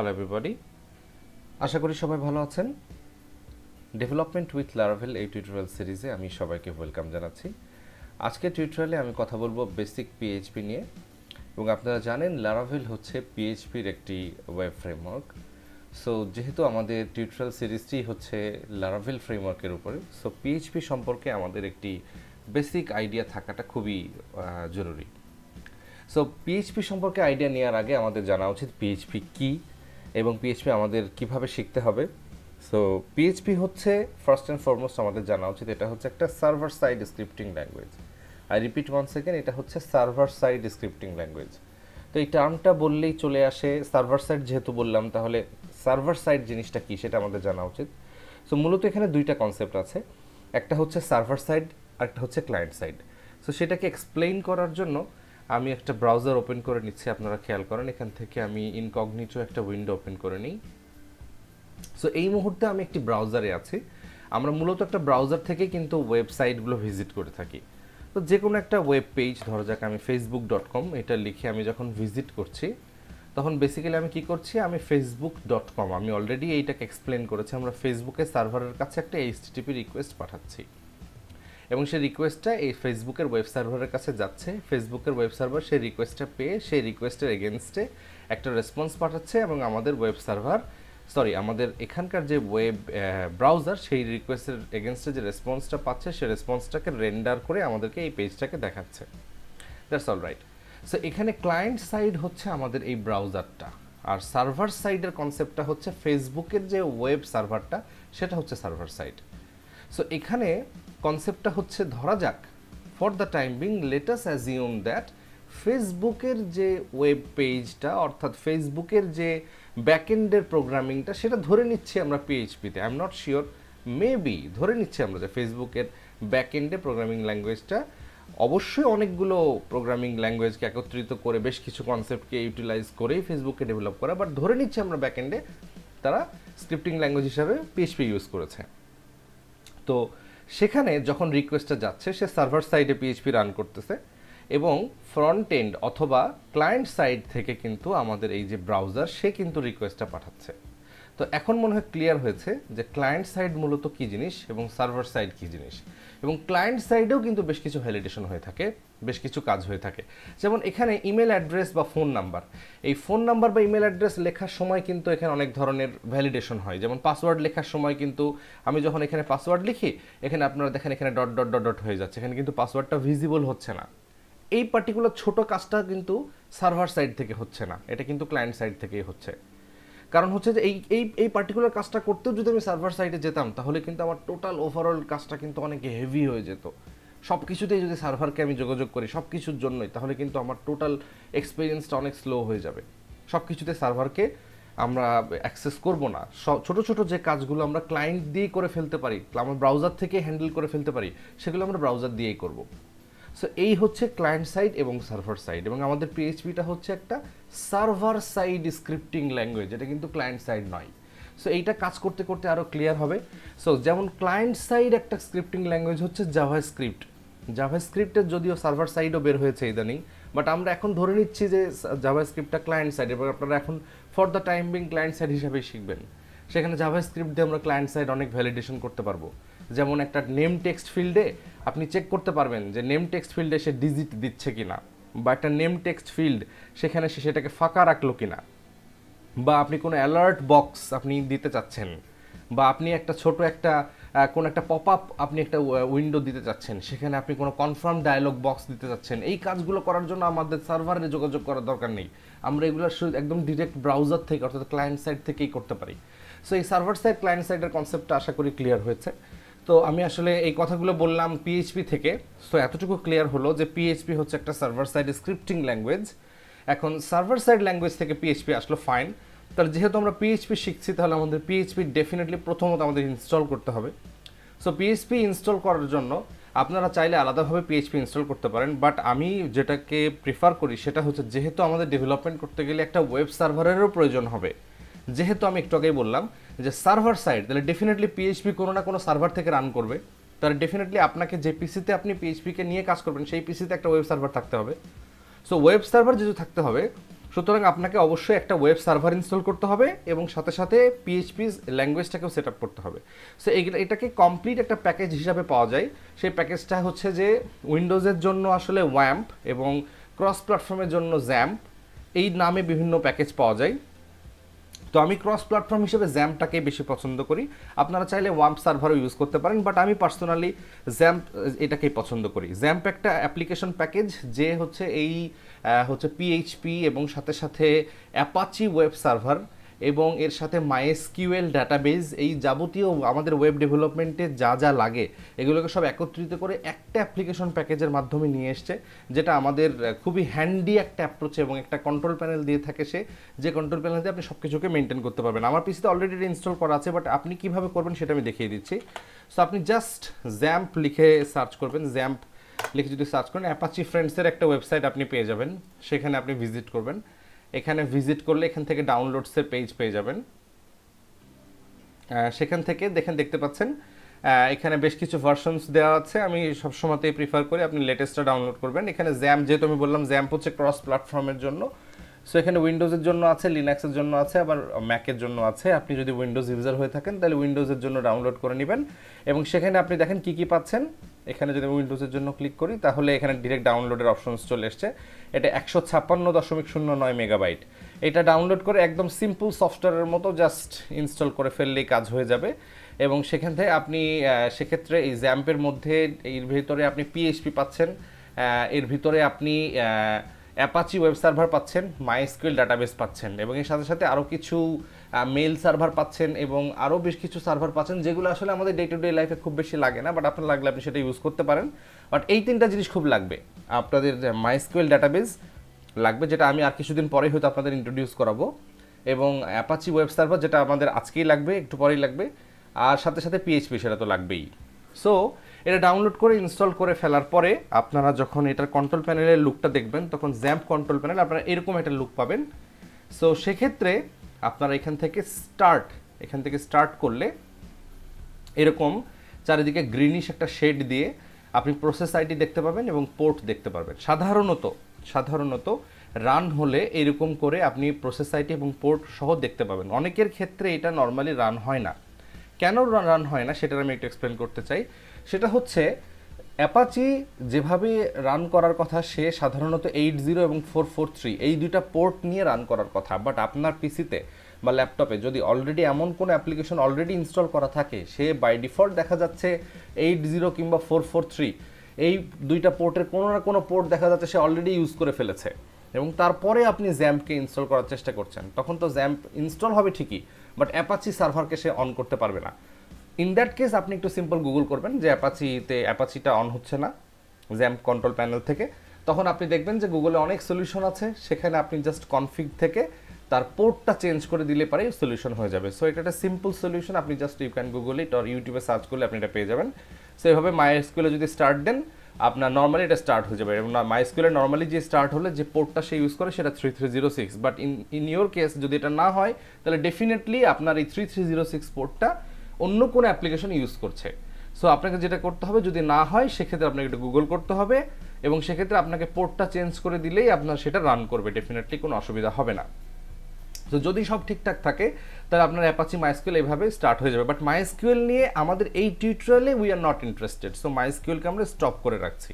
Hello everybody, আশা করি সবাই ভালো আছেন। ডেভেলপমেন্ট উইথ লারাভেল এই টিউটোরিয়াল সিরিজে আমি সবাইকে ওয়েলকাম জানাচ্ছি। আজকের টিউটোরিয়ালে আমি কথা বলবো বেসিক পিএইচপি নিয়ে। এবং আপনারা জানেন লারাভেল হচ্ছে পিএইচপির একটি ওয়েব ফ্রেমওয়ার্ক। সো যেহেতু আমাদের টিউটোরিয়াল সিরিজটি হচ্ছে লারাভেল ফ্রেমওয়ার্কের উপরে, সো পিএইচপি সম্পর্কে আমাদের একটি বেসিক আইডিয়া থাকাটা খুবই জরুরি। সো পিএইচপি সম্পর্কে আইডিয়া নেওয়ার আগে আমাদের জানা উচিত পিএইচপি কী এবং পিএইচপি আমাদের কিভাবে শিখতে হবে। সো পিএইচপি হচ্ছে ফার্স্ট অ্যান্ড ফরমোস্ট আমাদের জানা উচিত এটা হচ্ছে একটা server side scripting language. I repeat one second, এটা হচ্ছে সার্ভার সাইড স্ক্রিপ্টিং ল্যাঙ্গুয়েজ। তো এই টার্মটা বললেই চলে আসে সার্ভার সাইড, যেহেতু বললাম তাহলে সার্ভার সাইড জিনিসটা কী সেটা আমাদের জানা উচিত। সো মূলত এখানে দুইটা কনসেপ্ট আছে, একটা হচ্ছে সার্ভার সাইড আর একটা হচ্ছে ক্লায়েন্ট সাইড। সো সেটাকে এক্সপ্লেইন করার জন্য আমি একটা ব্রাউজার ওপেন করে নিচ্ছি। আপনারা খেয়াল করেন এখান থেকে আমি ইনকগনিটো একটা উইন্ডো ওপেন করে নিই। সো এই মুহূর্তে আমি একটি ব্রাউজারে আছি। আমরা মূলত একটা ব্রাউজার থেকে কিন্তু ওয়েবসাইটগুলো ভিজিট করে থাকি। তো যে কোনো একটা ওয়েব পেজ, ধরা যাক আমি facebook.com এটা লিখে আমি যখন ভিজিট করছি, তখন বেসিক্যালি আমি কি করছি, আমি facebook.com, আমি অলরেডি এইটাকে এক্সপ্লেন করেছি, আমরা ফেসবুকের সার্ভারের কাছে একটা HTTP রিকোয়েস্ট পাঠাচ্ছি এবং সেই রিকোয়েস্টটা এই ফেসবুকের ওয়েব সার্ভারের কাছে যাচ্ছে। ফেসবুকের ওয়েব সার্ভার সেই রিকোয়েস্টটা পেয়ে সেই রিকোয়েস্টের এগেনস্টে একটা রেসপন্স পাঠাচ্ছে এবং আমাদের ওয়েব সার্ভার, আমাদের এখানকার যে ওয়েব ব্রাউজার সেই রিকোয়েস্টের এগেনস্টে যে রেসপন্সটা পাচ্ছে সেই রেসপন্সটাকে রেন্ডার করে আমাদেরকে এই পেজটাকে দেখাচ্ছে। That's all right. সো এখানে ক্লায়েন্ট সাইড হচ্ছে আমাদের এই ব্রাউজারটা, আর সার্ভার সাইডের কনসেপ্টটা হচ্ছে ফেসবুকের যে ওয়েব সার্ভারটা সেটা হচ্ছে সার্ভার সাইড। সো এখানে কনসেপ্টটা হচ্ছে, ধরা যাক for the time being let us assume that ফেসবুকের যে ওয়েব পেজটা, অর্থাৎ ফেসবুকের যে ব্যাকএন্ডের প্রোগ্রামিংটা, সেটা ধরে নিচ্ছি আমরা পিএইচপিতে। I am not sure, maybe ধরে নিচ্ছি আমরা যে ফেসবুকের ব্যাকএন্ডে প্রোগ্রামিং ল্যাঙ্গুয়েজটা অবশ্যই অনেকগুলো প্রোগ্রামিং ল্যাঙ্গুয়েজকে একত্রিত করে বেশ কিছু কনসেপ্টকে ইউটিলাইজ করেই ফেসবুকে ডেভেলপ করা, বাট ধরে নিচ্ছি আমরা ব্যাকএন্ডে তারা স্ক্রিপ্টিং ল্যাঙ্গুয়েজ হিসাবে পিএইচপি ইউজ করেছে। তো সেখানে যখন রিকোয়েস্টটা যাচ্ছে সে সার্ভার সাইডে পিএইচপি রান করতেছে এবং ফ্রন্ট এন্ড অথবা ক্লায়েন্ট সাইড থেকে কিন্তু আমাদের এই যে ব্রাউজার সে কিন্তু রিকোয়েস্টটা পাঠাচ্ছে। তো এখন মনে হয় ক্লিয়ার হয়েছে যে ক্লায়েন্ট সাইড মূলত কী জিনিস এবং সার্ভার সাইড কী জিনিস। এবং ক্লায়েন্ট সাইডেও কিন্তু বেশ কিছু ভ্যালিডেশন হয়ে থাকে, বেশ কিছু কাজ হয়ে থাকে। যেমন এখানে ইমেল অ্যাড্রেস বা ফোন নাম্বার, এই ফোন নাম্বার বা ইমেল অ্যাড্রেস লেখার সময় কিন্তু এখানে অনেক ধরনের ভ্যালিডেশন হয়। যেমন পাসওয়ার্ড লেখার সময় কিন্তু আমি যখন এখানে পাসওয়ার্ড লিখি, এখানে আপনারা দেখেন এখানে ডট ডট ডট ডট হয়ে যাচ্ছে, এখানে কিন্তু পাসওয়ার্ডটা ভিজিবল হচ্ছে না। এই পার্টিকুলার ছোট কাজটা কিন্তু সার্ভার সাইড থেকে হচ্ছে না, এটা কিন্তু ক্লায়েন্ট সাইড থেকেই হচ্ছে। কারণ হচ্ছে যে এই এই এই পার্টিকুলার কাজটা করতেও যদি আমি সার্ভার সাইডে যেতাম তাহলে কিন্তু আমার টোটাল ওভারঅল কাজটা কিন্তু অনেক হেভি হয়ে যেত। সব কিছুতেই যদি সার্ভারকে আমি যোগাযোগ করি সব কিছুর জন্যই, তাহলে কিন্তু আমার টোটাল এক্সপিরিয়েন্সটা অনেক স্লো হয়ে যাবে। সব কিছুতে সার্ভারকে আমরা অ্যাক্সেস করব না। ছোট ছোট যে কাজগুলো আমরা ক্লায়েন্ট দিয়েই করে ফেলতে পারি, আমার ব্রাউজার থেকে হ্যান্ডেল করে ফেলতে পারি, সেগুলো আমরা ব্রাউজার দিয়েই করব। সো এই হচ্ছে ক্লায়েন্ট সাইড এবং সার্ভার সাইড, এবং আমাদের পিএইচপিটা হচ্ছে একটা সার্ভার সাইড স্ক্রিপ্টিং ল্যাঙ্গুয়েজ, এটা কিন্তু ক্লায়েন্ট সাইড নয়। সো এইটা কাজ করতে করতে আরও ক্লিয়ার হবে। সো যেমন ক্লায়েন্ট সাইড একটা স্ক্রিপ্টিং ল্যাঙ্গুয়েজ হচ্ছে জাভাস্ক্রিপ্ট। জাভাস্ক্রিপ্টের যদিও সার্ভার সাইডও বের হয়েছে ইদানিং, বাট আমরা এখন ধরে নিচ্ছি যে জাভাস্ক্রিপ্টটা ক্লায়েন্ট সাইড, এবং আপনারা এখন for the time being client side হিসাবেই শিখবেন। সেখানে জাভাস্ক্রিপ্ট দিয়ে আমরা ক্লায়েন্ট সাইড অনেক ভ্যালিডেশন করতে পারবো। যেমন একটা নেম টেক্সট ফিল্ডে আপনি চেক করতে পারবেন যে নেম টেক্সট ফিল্ডে সে ডিজিট দিচ্ছে কিনা, বা একটা নেম টেক্সট ফিল্ড সেখানে সে সেটাকে ফাঁকা রাখলো কিনা, বা আপনি কোনো অ্যালার্ট বক্স আপনি দিতে চাচ্ছেন, বা আপনি একটা ছোট একটা কোনো একটা পপ আপ আপনি একটা উইন্ডো দিতে চাচ্ছেন, সেখানে আপনি কোনো কনফার্ম ডায়ালগ বক্স দিতে চাচ্ছেন। এই কাজগুলো করার জন্য আমাদের সার্ভারে যোগাযোগ করার দরকার নেই, আমরা এগুলো একদম ডিরেক্ট ব্রাউজার থেকে অর্থাৎ ক্লায়েন্ট সাইড থেকেই করতে পারি। সো এই সার্ভার সাইড ক্লায়েন্ট সাইডের কনসেপ্টটা আশা করি ক্লিয়ার হয়েছে। তো আমি আসলে এই কথাগুলো বললাম পিএইচপি থেকে। সো এতটুকু ক্লিয়ার হলো যে পিএইচপি হচ্ছে একটা সার্ভার সাইড স্ক্রিপ্টিং ল্যাঙ্গুয়েজ। এখন সার্ভার সাইড ল্যাঙ্গুয়েজ থেকে পিএইচপি আসলো, ফাইন। তাহলে যেহেতু আমরা পিএইচপি শিখছি তাহলে আমাদের পিএইচপি ডেফিনেটলি প্রথমত আমাদের ইনস্টল করতে হবে। সো পিএইচপি ইনস্টল করার জন্য আপনারা চাইলে আলাদাভাবে পিএইচপি ইনস্টল করতে পারেন, বাট আমি যেটাকে প্রিফার করি সেটা হচ্ছে, যেহেতু আমাদের ডেভেলপমেন্ট করতে গেলে একটা ওয়েব সার্ভারেরও প্রয়োজন হবে, যেহেতু আমি একটু আগেই বললাম যে সার্ভার সাইড, তাহলে ডেফিনেটলি পিএইচপি কোনো না কোনো সার্ভার থেকে রান করবে। তাহলে ডেফিনেটলি আপনাকে যে পিসিতে আপনি পিএইচপিকে নিয়ে কাজ করবেন সেই পিসিতে একটা ওয়েব সার্ভার থাকতে হবে। সো ওয়েব সার্ভার যেহেতু থাকতে হবে, সুতরাং আপনাকে অবশ্যই একটা ওয়েব সার্ভার ইনস্টল করতে হবে এবং সাথে সাথে পিএইচপি ল্যাঙ্গুয়েজটাকেও সেট আপ করতে হবে। সো এটাকে কমপ্লিট একটা প্যাকেজ হিসাবে পাওয়া যায়। সেই প্যাকেজটা হচ্ছে যে উইন্ডোজের জন্য আসলে ওয়াম্প এবং ক্রস প্ল্যাটফর্মের জন্য জ্যাম্প, এই নামে বিভিন্ন প্যাকেজ পাওয়া যায়। তো আমি ক্রস প্ল্যাটফর্ম হিসেবে জ্যাম্পটাকে বেশি পছন্দ করি। আপনারা চাইলে ওয়াম্প সার্ভারও ইউজ করতে পারেন, বাট আমি পার্সোনালি জ্যাম্প এটাকেই পছন্দ করি। জ্যাম্প একটা অ্যাপ্লিকেশন প্যাকেজ যে হচ্ছে হচ্ছে পিএইচপি এবং সাথে সাথে অ্যাপাচি ওয়েব সার্ভার এবং এর সাথে মাইএসকিউএল ডাটাবেজ, এই যাবতীয় আমাদের ওয়েব ডেভেলপমেন্টে যা যা লাগে এগুলোকে সব একত্রিত করে একটা অ্যাপ্লিকেশন প্যাকেজের মাধ্যমে নিয়ে এসছে, যেটা আমাদের খুবই হ্যান্ডি একটা অ্যাপ্রোচ এবং একটা কন্ট্রোল প্যানেল দিয়ে থাকে সে, যে কন্ট্রোল প্যানেল দিয়ে আপনি সব কিছুকে মেনটেন করতে পারবেন। আমার পিসিতে অলরেডি ইনস্টল করা আছে, বাট আপনি কীভাবে করবেন সেটা আমি দেখিয়ে দিচ্ছি। সো আপনি জাস্ট জ্যাম্প লিখে সার্চ করবেন, জ্যাম্প লিখে যদি সার্চ করেন অ্যাপাচি ফ্রেন্ডসের একটা ওয়েবসাইট আপনি পেয়ে যাবেন, সেখানে আপনি ভিজিট করবেন। এখানে ভিজিট করলে এখান থেকে ডাউনলোডসের পেজ পেয়ে যাবেন। সেখান থেকে দেখতে পাচ্ছেন এখানে বেশ কিছু ভার্সনস দেওয়া আছে। আমি সবসময়তেই প্রিফার করি আপনি লেটেস্টটা ডাউনলোড করবেন। এখানে জ্যাম্প, যেহেতু আমি বললাম জ্যাম্প হচ্ছে ক্রস প্ল্যাটফর্মের জন্য, সো এখানে উইন্ডোজের জন্য আছে, লিনাক্সের জন্য আছে, আবার ম্যাকের জন্য আছে। আপনি যদি উইন্ডোজ ইউজার হয়ে থাকেন তাহলে উইন্ডোজের জন্য ডাউনলোড করে নেবেন এবং সেখানে আপনি দেখেন কী কী পাচ্ছেন। এখানে যদি উইন্ডোজের জন্য ক্লিক করি তাহলে এখানে ডিরেক্ট ডাউনলোডের অপশনস চলে এসছে। এটা 156.09 মেগাবাইট। এটা ডাউনলোড করে একদম সিম্পল সফটওয়্যারের মতো জাস্ট ইনস্টল করে ফেললেই কাজ হয়ে যাবে এবং সেখান থেকে আপনি সেক্ষেত্রে এই জ্যাম্পের মধ্যে এর ভিতরে আপনি পিএইচপি পাচ্ছেন, এর ভিতরে আপনি অ্যাপাচি ওয়েব সার্ভার পাচ্ছেন, মাইএসকিউএল ডাটাবেস পাচ্ছেন এবং এর সাথে সাথে আরও কিছু মেইল সার্ভার পাচ্ছেন এবং আরও বেশ কিছু সার্ভার পাচ্ছেন, যেগুলো আসলে আমাদের ডে টু ডে লাইফে খুব বেশি লাগে না, বাট আপনার লাগলে আপনি সেটা ইউজ করতে পারেন। বাট এই তিনটা জিনিস খুব লাগবে আপনাদের, মাইএসকিউএল ডাটাবেস লাগবে, যেটা আমি আর কিছুদিন পরেই হয়তো আপনাদের ইন্ট্রোডিউস করাবো, এবং অ্যাপাচি ওয়েব সার্ভার যেটা আমাদের আজকেই লাগবে, একটু পরেই লাগবে, আর সাথে সাথে পিএইচপি সেটা তো লাগবেই। সো এটা ডাউনলোড করে ইনস্টল করে ফেলার পরে আপনারা যখন এটার কন্ট্রোল প্যানেলের লুকটা দেখবেন তখন জ্যাম্প কন্ট্রোল প্যানেল আপনারা এরকম একটা লুক পাবেন। সো সেক্ষেত্রে আপনারা এখান থেকে স্টার্ট করলে এরকম চারিদিকে গ্রিনিশ একটা শেড দিয়ে আপনি প্রসেস আইডি দেখতে পাবেন এবং পোর্ট দেখতে পাবেন। সাধারণত রান হলে এরকম করে আপনি প্রসেস আইডি এবং পোর্ট সহ দেখতে পাবেন। অনেকের ক্ষেত্রে এটা নর্মালি রান হয় না। কেন রান হয় না সেটা আমি একটু এক্সপ্লেন করতে চাই। সেটা হচ্ছে অ্যাপাচি যেভাবে রান করার কথা, সে সাধারণত 80 এবং 443 এই দুইটা পোর্ট নিয়ে রান করার কথা, বাট আপনার পিসিতে বা ল্যাপটপে যদি অলরেডি এমন কোনো অ্যাপ্লিকেশন অলরেডি ইনস্টল করা থাকে, সে বাই ডিফল্ট দেখা যাচ্ছে 80 কিংবা 443 এই দুইটা পোর্টের কোনো না কোনো পোর্ট দেখা যাচ্ছে সে অলরেডি ইউজ করে ফেলেছে এবং তারপরে আপনি জ্যাম্পকে ইনস্টল করার চেষ্টা করছেন, তখন তো জ্যাম্প ইনস্টল হবে ঠিকই, বাট অ্যাপাচি সার্ভারকে সে অন করতে পারবে না। ইন দ্যাট কেস আপনি একটু সিম্পল গুগল করবেন যে অ্যাপাচিটা অন হচ্ছে না জ্যাম্প কন্ট্রোল প্যানেল থেকে, তখন আপনি দেখবেন যে গুগলে অনেক সলিউশন আছে, সেখানে আপনি জাস্ট কনফিগ থেকে তার পোর্টটা চেঞ্জ করে দিলে পারে সলিউশন হয়ে যাবে। সো এটা একটা সিম্পল সলিউশন, আপনি just you can Google it or ইউটিউবে সার্চ করলে আপনি এটা পেয়ে যাবেন। সো এভাবে মাইএসকিউএলে যদি স্টার্ট দেন আপনার নর্মালি এটা স্টার্ট হয়ে যাবে এবং মাইএসকিউএলে নর্মালি যে স্টার্ট হলে যে পোর্টটা সে ইউজ করে সেটা 3306, বাট ইন ইউর কেস যদি এটা না হয় তাহলে ডেফিনেটলি আপনার এই 3306 পোর্টটা অন্য কোনো অ্যাপ্লিকেশন ইউজ করছে। সো আপনাকে যেটা করতে হবে, যদি না হয় সেক্ষেত্রে আপনাকে একটু গুগল করতে হবে এবং সেক্ষেত্রে আপনাকে পোর্টটা চেঞ্জ করে দিলেই আপনার সেটা রান করবে, ডেফিনেটলি কোনো অসুবিধা হবে না। তো যদি সব ঠিকঠাক থাকে তাহলে আপনার অ্যাপাচি মাইএসকিউএল এইভাবে স্টার্ট হয়ে যাবে। বাট মাইএসকিউএল নিয়ে আমাদের এই টিউটোরিয়ালে we are not interested, so মাইএসকিউএলকে আমরা স্টপ করে রাখছি,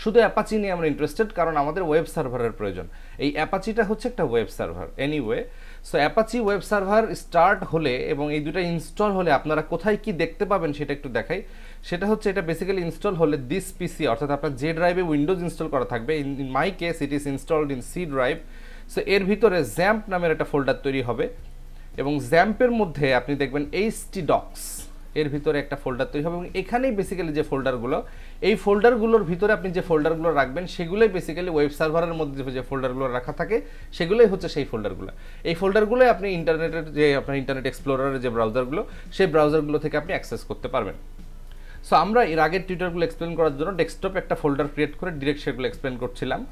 শুধু অ্যাপাচি নিয়ে আমরা ইন্টারেস্টেড, কারণ আমাদের ওয়েব সার্ভারের প্রয়োজন। এই অ্যাপাচিটা হচ্ছে একটা web server anyway. So Apache web server start হলে এবং এই দুটো ইনস্টল হলে আপনারা কোথায় কি দেখতে পাবেন সেটা একটু দেখাই। সেটা হচ্ছে এটা বেসিক্যালি ইনস্টল হলে দিস পিসি, অর্থাৎ আপনার যে ড্রাইভে উইন্ডোজ ইনস্টল করা থাকবে, in my case it is installed in C drive. So এর ভিতরে জ্যাম্প নামের একটা ফোল্ডার তৈরি হবে এবং জ্যাম্পের মধ্যে আপনি দেখবেন htdocs এর ভিতরে একটা ফোল্ডার তৈরি হবে এবং এখানেই বেসিক্যালি যে ফোল্ডারগুলো, এই ফোল্ডারগুলোর ভিতরে আপনি যে ফোল্ডারগুলো রাখবেন সেগুলোই বেসিক্যালি ওয়েব সার্ভারের মধ্যে যে ফোল্ডারগুলো রাখা থাকে সেগুলোই হচ্ছে সেই ফোল্ডারগুলো। এই ফোল্ডারগুলোই আপনি ইন্টারনেটের যে আপনার ইন্টারনেট এক্সপ্লোরারের যে ব্রাউজারগুলো, সেই ব্রাউজারগুলো থেকে আপনি অ্যাক্সেস করতে পারবেন। সো আমরা এর আগের টিউটোরিয়ালগুলো এক্সপ্লেন করার জন্য ডেস্কটপে একটা ফোল্ডার ক্রিয়েট করে ডিরেক্ট সেগুলো এক্সপ্লেন করছিলাম।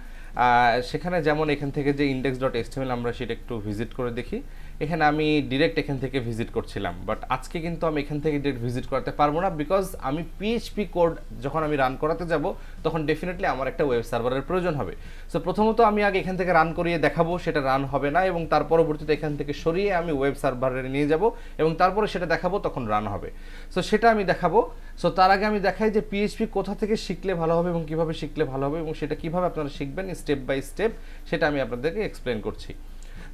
সেখানে যেমন এখান থেকে যে index.html আমরা সেটা একটু ভিজিট করে দেখি। এখানে আমি ডিরেক্ট এখান থেকে ভিজিট করছিলাম, বাট আজকে কিন্তু আমি এখান থেকে ডিরেক্ট ভিজিট করতে পারবো না, বিকজ আমি পিএইচপি কোড যখন আমি রান করাতে যাব তখন ডেফিনেটলি আমার একটা ওয়েব সার্ভারের প্রয়োজন হবে। সো প্রথমত আমি আগে এখান থেকে রান করিয়ে দেখাবো, সেটা রান হবে না, এবং তার পরবর্তীতে এখান থেকে সরিয়ে আমি ওয়েব সার্ভারে নিয়ে যাব এবং তারপরে সেটা দেখাবো, তখন রান হবে। সো সেটা আমি দেখাবো। সো তার আগে আমি দেখাই যে পিএইচপি কোথা থেকে শিখলে ভালো হবে এবং কীভাবে শিখলে ভালো হবে এবং সেটা কীভাবে আপনারা শিখবেন স্টেপ বাই স্টেপ, সেটা আমি আপনাদেরকে এক্সপ্লেন করছি।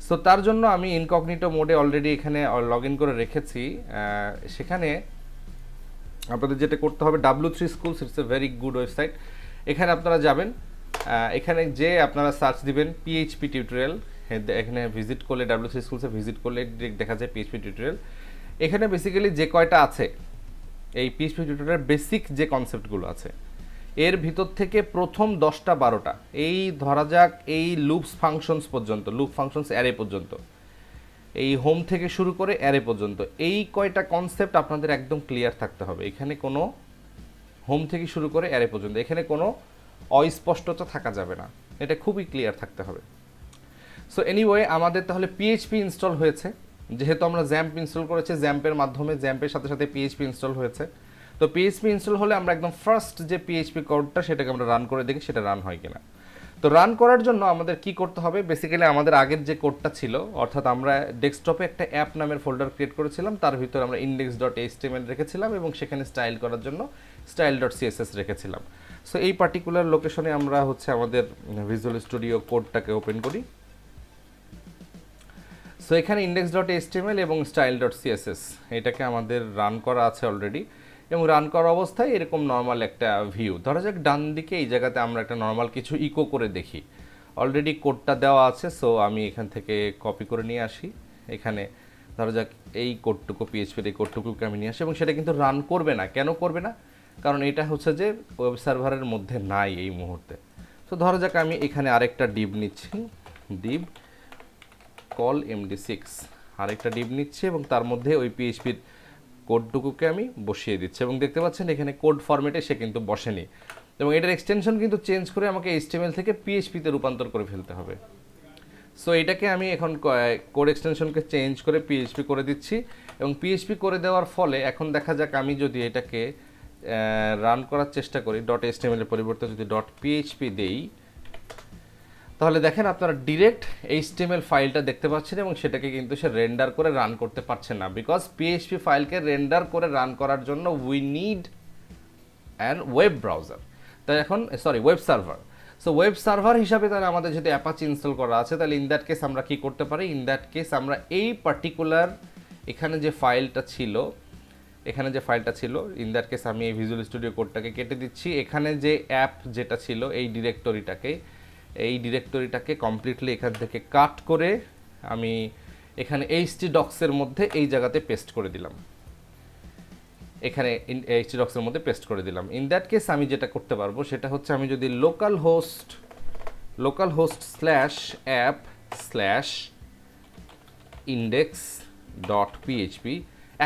সো তার জন্য আমি ইনকগনিটো মোডে অলরেডি এখানে লগ ইন করে রেখেছি। সেখানে আপনাদের যেটা করতে হবে, W3 Schools, it's a very good website. এখানে আপনারা যাবেন, এখানে যে আপনারা সার্চ দিবেন পিএইচপি টিউটোরিয়াল, এখানে ভিজিট করলে W3 Schools-এ ভিজিট করলে ডিরেক্ট দেখা যায় পিএইচপি টিউটোরিয়াল। এখানে বেসিক্যালি যে কয়টা আছে এই পিএইচপি টিউটোরিয়ালের বেসিক যে কনসেপ্টগুলো আছে, এর ভিতর থেকে প্রথম 10টা 12টা, এই ধরা যাক এই লুপস ফাংশনস পর্যন্ত, লুপ ফাংশনস অ্যারে পর্যন্ত, এই হোম থেকে শুরু করে অ্যারে পর্যন্ত, এই কয়টা কনসেপ্ট আপনাদের একদম ক্লিয়ার থাকতে হবে। এখানে কোনো হোম থেকে শুরু করে অ্যারে পর্যন্ত এখানে কোনো অস্পষ্টতা থাকা যাবে না, এটা খুবই ক্লিয়ার থাকতে হবে। সো এনিওয়ে, আমাদের তাহলে পিএইচপি ইনস্টল হয়েছে, যেহেতু আমরা জ্যাম্প ইনস্টল করেছি, জ্যাম্পের মাধ্যমে জ্যাম্পের সাথে সাথে পিএইচপি ইনস্টল হয়েছে। তো পিএইচপি ইনস্টল হলে আমরা একদম ফার্স্ট যে পিএইচপি কোডটা সেটাকে আমরা রান করে দেখি সেটা রান হয় কিনা। তো রান করার জন্য আমাদের কি করতে হবে, বেসিক্যালি আমাদের আগের যে কোডটা ছিল, অর্থাৎ আমরা ডেস্কটপে একটা অ্যাপ নামের ফোল্ডার ক্রিয়েট করেছিলাম, তার ভিতরে আমরা index.html রেখেছিলাম এবং সেখানে স্টাইল করার জন্য style.css রেখেছিলাম। সো এই পার্টিকুলার লোকেশনে আমরা হচ্ছে আমাদের ভিজুয়াল স্টুডিও কোডটাকে ওপেন করি। সো এখানে index.html এবং style.css এটাকে আমাদের রান করা আছে অলরেডি, এবং রান করা অবস্থায় এরকম নর্মাল একটা ভিউ, ধরা যাক ডান দিকে এই জায়গাতে আমরা একটা নর্মাল কিছু ইকো করে দেখি। অলরেডি কোডটা দেওয়া আছে, সো আমি এখান থেকে কপি করে নিয়ে আসি। এখানে ধরা যাক এই কোডটুকু, পিএইচপির এই কোডটুকুকে আমি নিয়ে আসি, এবং সেটা কিন্তু রান করবে না। কেন করবে না? কারণ এটা হচ্ছে যে ওয়েব সার্ভারের মধ্যে নাই এই মুহূর্তে। তো ধরা যাক আমি এখানে আরেকটা ডিভ নিচ্ছি, ডিভ কল md6, আরেকটা ডিভ নিচ্ছি এবং তার মধ্যে ওই পিএইচপির কোডটুকুকে আমি বসিয়ে দিচ্ছি, এবং দেখতে পাচ্ছেন এখানে কোড ফরম্যাটে সে কিন্তু বসেনি, এবং এটার এক্সটেনশন কিন্তু চেঞ্জ করে আমাকে HTML থেকে পিএইচপিতে রূপান্তর করে ফেলতে হবে। সো এটাকে আমি এখন কোড এক্সটেনশনকে চেঞ্জ করে পিএইচপি করে দিচ্ছি, এবং পিএইচপি করে দেওয়ার ফলে এখন দেখা যাক আমি যদি এটাকে রান করার চেষ্টা করি, .html এর পরিবর্তে যদি .php দেই, তাহলে দেখেন আপনারা ডিরেক্ট HTML ফাইলটা দেখতে পাচ্ছেন, এবং সেটাকে কিন্তু সে রেন্ডার করে রান করতে পারছে না, বিকজ PHP ফাইলকে রেন্ডার করে রান করার জন্য we need an web browser. তাই এখন web server. So web server হিসাবে তাহলে আমাদের যদি অ্যাপাচি ইনস্টল করা আছে, তাহলে ইন দ্যাট কেস আমরা কি করতে পারি, ইন দ্যাট কেস আমরা এই পার্টিকুলার এখানে যে ফাইলটা ছিল, ইন দ্যাট কেস আমি এই ভিজুয়াল স্টুডিও কোডটাকে কেটে দিচ্ছি। এখানে যে অ্যাপ যেটা ছিল এই ডিরেক্টরিটাকে কমপ্লিটলি এখান থেকে কাট করে আমি এখানে htdocs-এর মধ্যে এই জায়গাতে পেস্ট করে দিলাম, এখানে htdocs-এর মধ্যে পেস্ট করে দিলাম। ইন দ্যাট কেস আমি যেটা করতে পারবো সেটা হচ্ছে, আমি যদি লোকাল হোস্ট /app/index.php,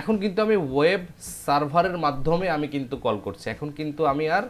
এখন কিন্তু আমি ওয়েব সার্ভারের মাধ্যমে আমি কিন্তু কল করছি। এখন কিন্তু আমি আর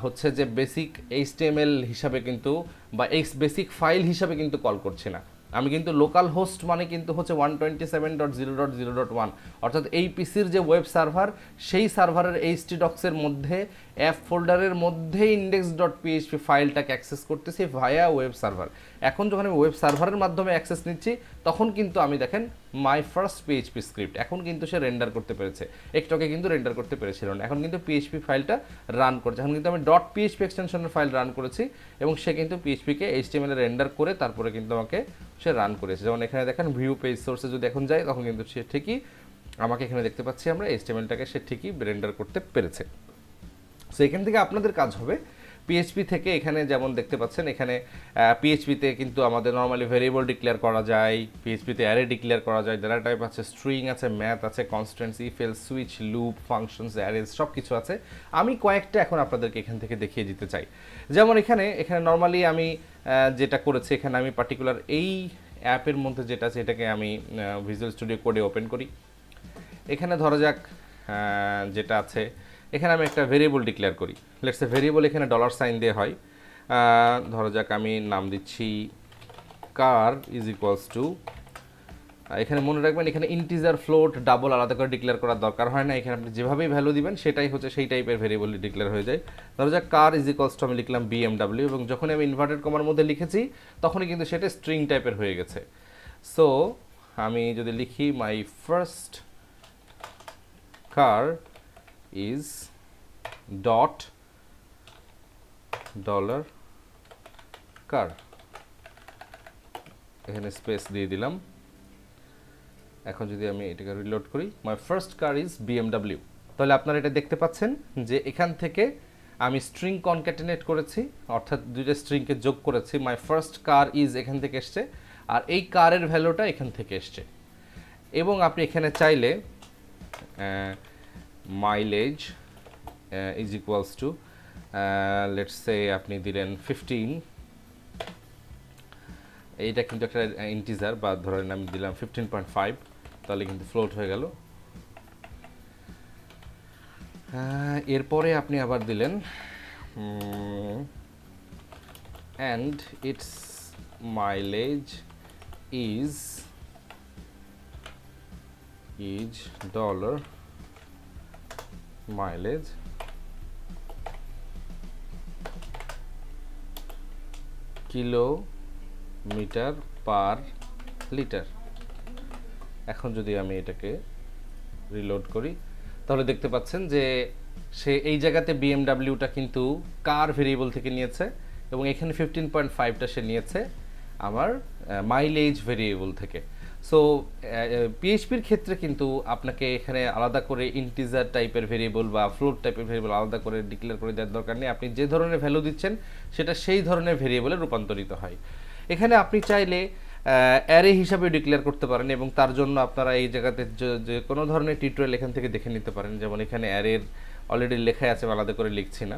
হচ্ছে যে বেসিক HTML হিসাবে কিন্তু বা বেসিক ফাইল হিসাবে কিন্তু কল করছি না, আমি কিন্তু লোকাল হোস্ট মানে কিন্তু হচ্ছে 127.0.0.1, অর্থাৎ এই পিসির যে ওয়েব সার্ভার, সেই সার্ভারের htdocs-এর মধ্যে অ্যাপ ফোল্ডারের মধ্যে index.php ফাইলটাকে অ্যাক্সেস করতেছি ভায়া ওয়েব সার্ভার। এখন যখন আমি ওয়েব সার্ভারের মাধ্যমে অ্যাক্সেস নিচ্ছি, তখন কিন্তু আমি দেখেন মাই ফার্স্ট PHP স্ক্রিপ্ট এখন কিন্তু সে রেন্ডার করতে পেরেছে, একটু আগে কিন্তু রেন্ডার করতে পেরেছিল না, এখন কিন্তু PHP ফাইলটা রান করছে। এখন কিন্তু আমি .php এক্সটেনশনের ফাইল রান করেছি, এবং সে কিন্তু PHP-কে HTML এ রেন্ডার করে তারপরে কিন্তু আমাকে সে রান করেছে। যেমন এখানে দেখেন ভিউ পেজ সোর্সে যদি এখন যাই, তখন কিন্তু সে ঠিকই আমাকে এখানে দেখতে পাচ্ছি আমরা HTML-টাকে সে ঠিকই রেন্ডার করতে পেরেছে। সো এখান থেকে আপনাদের কাজ হবে PHP থেকে, এখানে যেমন দেখতে পাচ্ছেন এখানে PHP-তে কিন্তু আমাদের নর্মালি ভেরিয়েবল ডিক্লেয়ার করা যায়, PHP-তে অ্যারে ডিক্লেয়ার করা যায়, ডেটা টাইপ আছে, স্ট্রিং আছে, ম্যাথ আছে, constants, if else, switch, loop, functions, অ্যারেজ সব কিছু আছে। আমি কয়েকটা এখন আপনাদেরকে এখান থেকে দেখিয়ে দিতে চাই। যেমন এখানে নর্মালি আমি যেটা করেছি, এখানে আমি পার্টিকুলার এই অ্যাপের মধ্যে যেটা আছে এটাকে আমি ভিজুয়াল স্টুডিও কোডে ওপেন করি। এখানে ধরা যাক যেটা আছে, এখানে আমি একটা ভেরিয়েবল ডিক্লেয়ার করি। লেটস সে ভেরিয়েবল এখানে $সাইন দিয়ে হয়, ধরা যাক আমি নাম দিচ্ছি কার ইজ ইকুয়ালস টু এখানে মনে রাখবেন এখানে ইন্টিজার ফ্লোট ডাবল আলাদা করে ডিক্লেয়ার করার দরকার হয় না, এখানে আপনি যেভাবেই ভ্যালু দিবেন সেটাই হচ্ছে সেই টাইপের ভেরিয়েবলই ডিক্লেয়ার হয়ে যায়। ধরো যে কার ইজ ইকুয়ালস টু আমি লিখলাম বিএমডাব্লিউ এবং যখনই আমি ইনভার্টেড কমার মধ্যে লিখেছি তখনই কিন্তু সেটা স্ট্রিং টাইপের হয়ে গেছে। সো আমি যদি লিখি my first car is dot dollar car, এখানে স্পেস দিয়ে দিলাম। এখন যদি আমি এটাকে রিলোড করি, my first car is BMW, তাহলে আপনারা এটা দেখতে পাচ্ছেন যে এখান থেকে আমি স্ট্রিং কনক্যাটেনেট করেছি, অর্থাৎ দুইটা স্ট্রিংকে যোগ করেছি। মাই ফার্স্ট কার ইজ এখান থেকে এসছে আর এই কারের ভ্যালুটা এখান থেকে এসছে। এবং আপনি এখানে চাইলে mileage is equals to let's say আপনি দিলেন 15, এইটা কিন্তু একটা ইন্টিজার বা ধরেন আমি দিলাম 15.5, তাহলে কিন্তু ফ্লোট হয়ে গেল। এরপরে আপনি আবার দিলেন and it's mileage is dollar mileage kilometre per litre. এখন যদি আমি এটাকে রিলোড করি তাহলে দেখতে পাচ্ছেন যে সে এই জায়গাতে বিএমডাব্লিউটা কিন্তু কার ভেরিয়েবল থেকে নিয়েছে এবং এখানে 15.5টা সে নিয়েছে আমার মাইলেজ ভেরিয়েবল থেকে। সো পিএইচপির ক্ষেত্রে কিন্তু আপনাকে এখানে আলাদা করে ইন্টিজার টাইপের ভেরিয়েবল বা ফ্লোট টাইপের ভেরিয়েবল আলাদা করে ডিক্লেয়ার করে দেওয়ার দরকার নেই। আপনি যে ধরনের ভ্যালু দিচ্ছেন সেটা সেই ধরনের ভেরিয়েবলে রূপান্তরিত হয়। এখানে আপনি চাইলে অ্যারে হিসাবে ডিক্লেয়ার করতে পারেন এবং তার জন্য আপনারা এই জায়গাতে যে কোনো ধরনের টিউটোরিয়াল এখান থেকে দেখে নিতে পারেন। যেমন এখানে অ্যারের অলরেডি লেখাই আছে, আলাদা করে লিখছি না,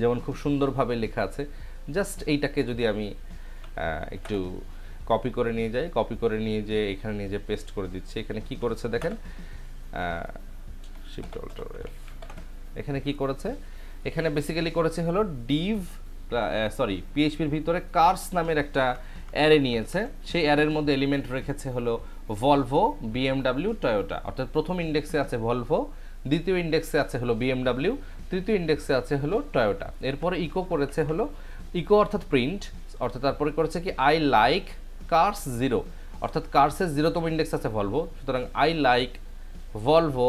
যেমন খুব সুন্দরভাবে লেখা আছে। জাস্ট এইটাকে যদি আমি একটু কপি করে নিয়ে যাই, কপি করে নিয়ে যে এখানে নিয়ে যে পেস্ট করে দিচ্ছি, এখানে কি করেছে দেখেন, শিফট অল্ট এফ, এখানে কি করেছে, এখানে বেসিক্যালি করেছে হলো ডিভ পিএইচপির ভিতরে কার্স নামের একটা অ্যারে নিয়েছে, সেই অ্যারের মধ্যে এলিমেন্ট রেখেছে হলো ভলভো, বিএমডাব্লিউ, টয়োটা, অর্থাৎ প্রথম ইন্ডেক্সে আছে ভলভো, দ্বিতীয় ইন্ডেক্সে আছে হলো বিএমডাব্লিউ, তৃতীয় ইন্ডেক্সে আছে হলো টয়োটা। এরপরে ইকো করেছে হলো ইকো অর্থাৎ প্রিন্ট, অর্থাৎ তারপরে করেছে কি আই লাইক কার্স 0, অর্থাৎ কার্সের 0তম ইন্ডেক্স আছে ভলভো, সুতরাং I like Volvo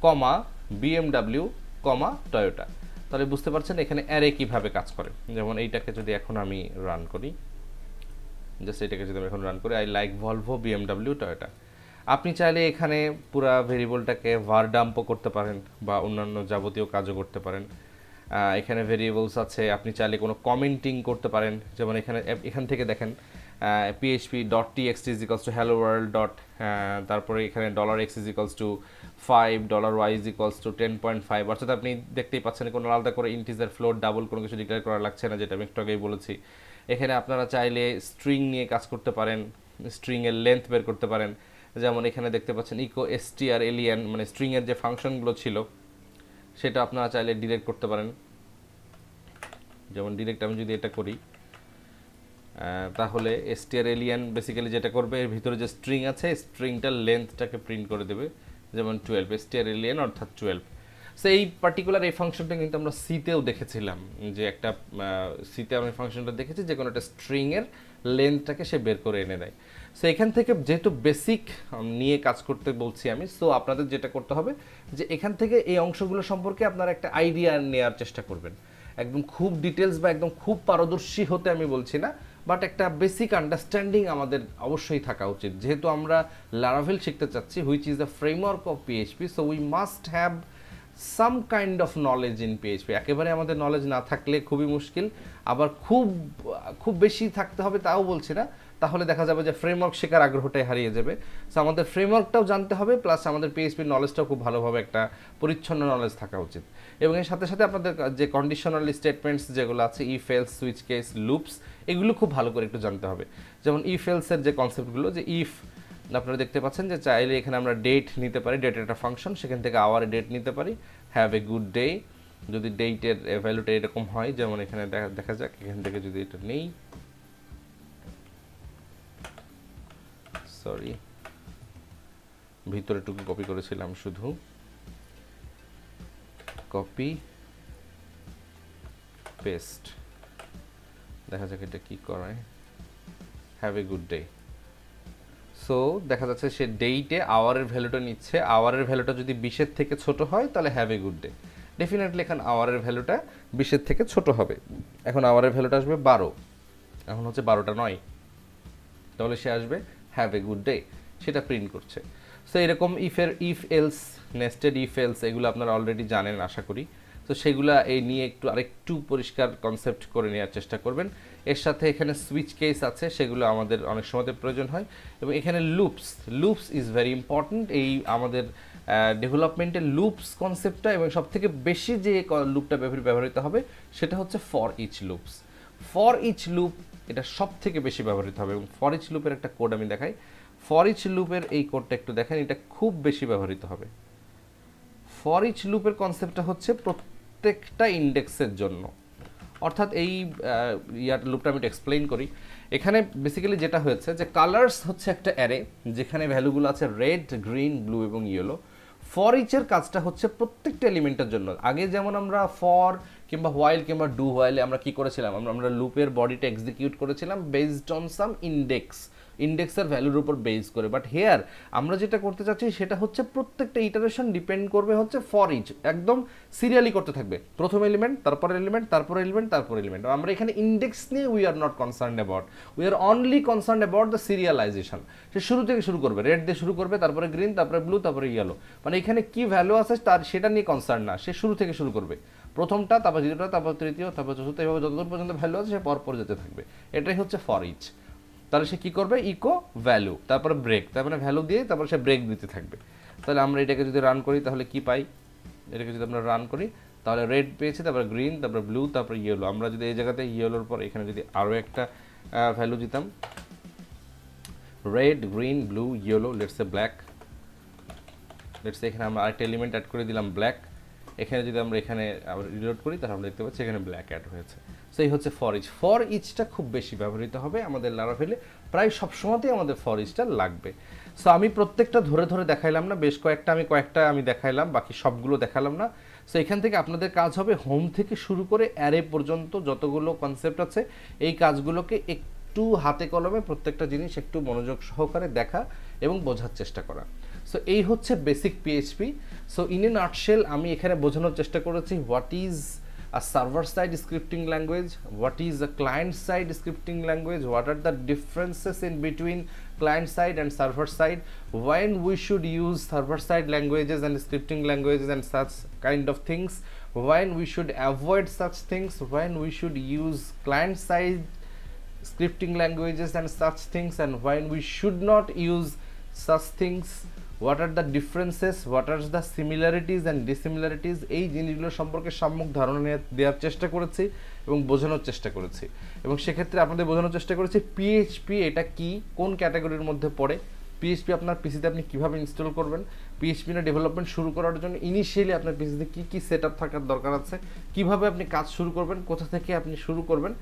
comma BMW comma Toyota. তাহলে বুঝতে পারছেন এখানে অ্যারে কিভাবে কাজ করে। যেমন এইটাকে যদি এখন আমি রান করি, জাস্ট এটাকে যদি আমি এখন রান করি, I like Volvo BMW Toyota, আপনি চাইলে এখানে পুরা ভেরিয়েবলটাকে ভার ডাম্পও করতে পারেন বা অন্যান্য যাবতীয় কাজও করতে পারেন। এখানে ভেরিয়েবলস আছে, আপনি চাইলে কোনো কমেন্টিং করতে পারেন। যেমন এখান থেকে দেখেন PHP dot TXT is equals to hello world dot, তারপরে এখানে $x is equals to 5, $y is equals to 10.5, অর্থাৎ আপনি দেখতেই পাচ্ছেন কোনো আলাদা করে ইন্টিজার ফ্লোট ডাবল কোনো কিছু ডিক্লেয়ার করা লাগছে না, যেটা আমি একটু আগেই বলেছি। এখানে আপনারা চাইলে স্ট্রিং নিয়ে কাজ করতে পারেন, স্ট্রিংয়ের লেন্থ বের করতে পারেন। যেমন এখানে দেখতে পাচ্ছেন ইকো এসটিআর এলিয়ান, মানে স্ট্রিংয়ের যে ফাংশনগুলো ছিল সেটা আপনারা চাইলে ডিরেক্ট করতে পারেন। যেমন ডিরেক্ট আমি যদি এটা করি তাহলে এসটিআর এলিয়ান বেসিক্যালি যেটা করবে, এর ভিতরে যে স্ট্রিং আছে স্ট্রিংটার লেন্থটাকে প্রিন্ট করে দেবে, যেমন 12 এসটিআর এলিয়ান অর্থাৎ 12। সো এই পার্টিকুলার এই ফাংশনটা কিন্তু আমরা সিতেও দেখেছিলাম, যে একটা সিতে আমি ফাংশনটা দেখেছি যে কোনো একটা স্ট্রিংয়ের লেন্থটাকে সে বের করে এনে দেয়। সো এখান থেকে যেহেতু বেসিক নিয়ে কাজ করতে বলছি আমি, সো আপনাদের যেটা করতে হবে যে এখান থেকে এই অংশগুলো সম্পর্কে আপনারা একটা আইডিয়া নেওয়ার চেষ্টা করবেন। একদম খুব ডিটেলস বা একদম খুব পারদর্শী হতে আমি বলছি না, বাট একটা বেসিক আন্ডারস্ট্যান্ডিং আমাদের অবশ্যই থাকা উচিত। যেহেতু আমরা লারাভেল শিখতে চাচ্ছি, which is the framework of PHP, so we must have some kind of knowledge in PHP. একেবারে আমাদের নলেজ না থাকলে খুবই মুশকিল, আবার খুব বেশি থাকতে হবে তাও বলছি না, তাহলে দেখা যাবে যে ফ্রেমওয়ার্ক শেখার আগ্রহটাই হারিয়ে যাবে। সো আমাদের ফ্রেমওয়ার্কটাও জানতে হবে, প্লাস আমাদের পিএইচপির নলেজটাও খুব ভালোভাবে একটা পরিচ্ছন্ন নলেজ থাকা উচিত। এবং এর সাথে সাথে আপনাদের যে কন্ডিশনাল স্টেটমেন্টস যেগুলো আছে, if else, switch case, loops, এগুলো খুব ভালো করে একটু জানতে হবে। যেমন ইফ এলসের যে কনসেপ্টগুলো, যে ইফ আপনারা দেখতে পাচ্ছেন যে চাইলে এখানে আমরা ডেট নিতে পারি, ডেটের একটা ফাংশন, সেখান থেকে আওয়ারে ডেট নিতে পারি, হ্যাভ এ গুড ডে, যদি ডেটের ভ্যালুটা এরকম হয়, যেমন এখানে দেখা যাক, এখান থেকে যদি এটা নেই, সো সরি, ভিতরেটুকু কপি করেছিলাম, শুধু কপি পেস্ট, দেখা যাক এটা কি করায়। Have a good day. So দেখা যাচ্ছে সে ডেইটে আওয়ারের ভ্যালুটা নিচ্ছে, আওয়ারের ভ্যালুটা যদি 20-এর থেকে ছোট হয় তাহলে have a good day. Definitely এখন আওয়ারের ভ্যালুটা 20-এর থেকে ছোট হবে। এখন আওয়ারের ভ্যালুটা আসবে 12, এখন হচ্ছে 12টা নয়, তাহলে সে আসবে হ্যাভ এ গুড ডে, সেটা প্রিন্ট করছে। সো এরকম if else, nested if else, এগুলো আপনারা অলরেডি জানেন আশা করি। তো সেগুলা এই নিয়ে আরেকটু পরিষ্কার কনসেপ্ট করে নেওয়ার চেষ্টা করবেন। এর সাথে এখানে সুইচ কেস আছে, সেগুলো আমাদের অনেক সময়তে প্রয়োজন হয়। এবং এখানে লুপস ইজ ভেরি ইম্পর্ট্যান্ট। এই আমাদের ডেভেলপমেন্টের লুপস কনসেপ্টটা, এবং সবথেকে বেশি যে লুপটা ব্যবহৃত হবে সেটা হচ্ছে for each loops. For each loop এটা সব থেকে বেশি ব্যবহৃত হবে। এবং ফর ইচ লুপের একটা কোড আমি দেখাই। ফর ইচ লুপের এই কোডটা একটু দেখেন, এটা খুব বেশি ব্যবহৃত হবে। ফর ইচ লুপের কনসেপ্টটা হচ্ছে প্রত্যেকটা ইন্ডেক্সের জন্য, অর্থাৎ এই লুপটা আমি এক্সপ্লেইন করি। এখানে বেসিক্যালি যেটা হয়েছে যে কালার্স হচ্ছে একটা অ্যারে যেখানে ভ্যালুগুলো আছে রেড, গ্রিন, ব্লু এবং ইয়েলো। ফর ইচের কাজটা হচ্ছে প্রত্যেকটা এলিমেন্টের জন্য। আগে যেমন আমরা ফর কিংবা হোয়াইল কিংবা ডু হোয়াইলে আমরা কি করেছিলাম, আমরা লুপের বডিটা এক্সিকিউট করেছিলাম বেসড অন সাম ইন্ডেক্সের ভ্যালুর উপর বেস করে। বাট হেয়ার আমরা যেটা করতে চাচ্ছি সেটা হচ্ছে প্রত্যেকটা ইটারেশন ডিপেন্ড করবে হচ্ছে ফর ইচ, একদম সিরিয়ালি করতে থাকবে, প্রথম এলিমেন্ট, তারপর এলিমেন্ট, তারপর এলিমেন্ট, তারপর এলিমেন্ট। আমরা এখানে ইন্ডেক্স নিয়ে we are not concern about, we are only concern about the serialization. সে শুরু থেকে শুরু করবে, রেড দিয়ে শুরু করবে, তারপরে গ্রিন, তারপরে ব্লু, তারপরে ইয়েলো। মানে এখানে কি ভ্যালু আছে তার সেটা নিয়ে কনসার্ন না, সে শুরু থেকে শুরু করবে, প্রথমটা, তারপর দ্বিতীয়টা, তারপর তৃতীয়, তারপর চতুর্থ, এভাবে যতদূর পর্যন্ত ভ্যালু আছে সে পরপর যেতে থাকবে। এটাই হচ্ছে ফর ইচ। তাহলে সে কী করবে, ইকো ভ্যালু, তারপরে ব্রেক, তারপরে ভ্যালু দিয়ে তারপরে সে ব্রেক দিতে থাকবে। তাহলে আমরা এটাকে যদি রান করি তাহলে কি পাই, এটাকে যদি আমরা রান করি তাহলে রেড পেয়েছি, তারপরে গ্রিন, তারপরে ব্লু, তারপরে ইয়েলো। আমরা যদি এই জায়গাতে ইয়েলোর পর এখানে যদি আরও একটা ভ্যালু দিতাম, red, green, blue, yellow, let's A black, let's এখানে আমরা আরেকটা এলিমেন্ট অ্যাড করে দিলাম ব্ল্যাক। এখানে যদি আমরা এখানে আবার রিলোড করি তাহলে আমরা দেখতে পাচ্ছি এখানে ব্ল্যাক অ্যাড হয়েছে। সো এই হচ্ছে ফর ইচ। ফর ইচটা খুব বেশি ব্যবহৃত হবে আমাদের লারাভেলে, প্রায় সবসময়তেই আমাদের ফর ইচটা লাগবে। সো আমি প্রত্যেকটা ধরে ধরে দেখাইলাম না, বেশ কয়েকটা আমি দেখাইলাম, বাকি সবগুলো দেখালাম না। সো এখান থেকে আপনাদের কাজ হবে হোম থেকে শুরু করে অ্যারে পর্যন্ত যতগুলো কনসেপ্ট আছে এই কাজগুলোকে একটু হাতে কলমে প্রত্যেকটা জিনিস একটু মনোযোগ সহকারে দেখা এবং বোঝার চেষ্টা করা। সো এই হচ্ছে basic PHP. So in a nutshell আমি এখানে বোঝানোর চেষ্টা করেছি what is a server side scripting language, what is a client side scripting language, what are the differences in between client side and server side, when we should use server side languages and scripting languages and such kind of things, when we should avoid such things, when we should use client side scripting languages and such things, and when we should not use such things, what are the differences, what are the similarities and dissimilarities। এই জিনিসগুলো সম্পর্কে সম্যক ধারণা দেওয়ার চেষ্টা করেছি এবং বোঝানোর চেষ্টা করেছি। এবং সেক্ষেত্রে আপনাদের বোঝানোর চেষ্টা করেছি পিএইচপি এটা কি, কোন ক্যাটাগরির মধ্যে পড়ে, পিএইচপি আপনার পিসিতে আপনি কীভাবে ইনস্টল করবেন, পিএইচপি না ডেভেলপমেন্ট শুরু করার জন্য ইনিশিয়ালি আপনার পিসিতে কী কী সেট আপ থাকার দরকার আছে, কীভাবে আপনি কাজ শুরু করবেন, কোথা থেকে আপনি শুরু করবেন,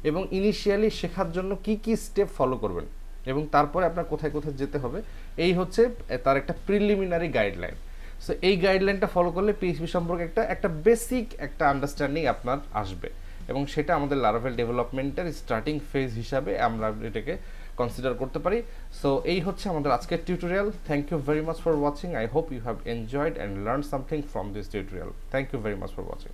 এবং ইনিশিয়ালি শেখার জন্য কী কী স্টেপ ফলো করবেন, এবং তারপরে আপনার কোথায় কোথায় যেতে হবে। এই হচ্ছে তার একটা প্রিলিমিনারি গাইডলাইন। সো এই গাইডলাইনটা ফলো করলে পিএইচপি সম্পর্কে একটা বেসিক একটা আন্ডারস্ট্যান্ডিং আপনার আসবে, এবং সেটা আমাদের লারাভেল ডেভেলপমেন্টের স্টার্টিং ফেজ হিসাবে আমরা এটাকে কনসিডার করতে পারি। সো এই হচ্ছে আমাদের আজকের tutorial. Thank you very much for watching. I hope you have enjoyed and learn something from this tutorial. Thank you very much for watching.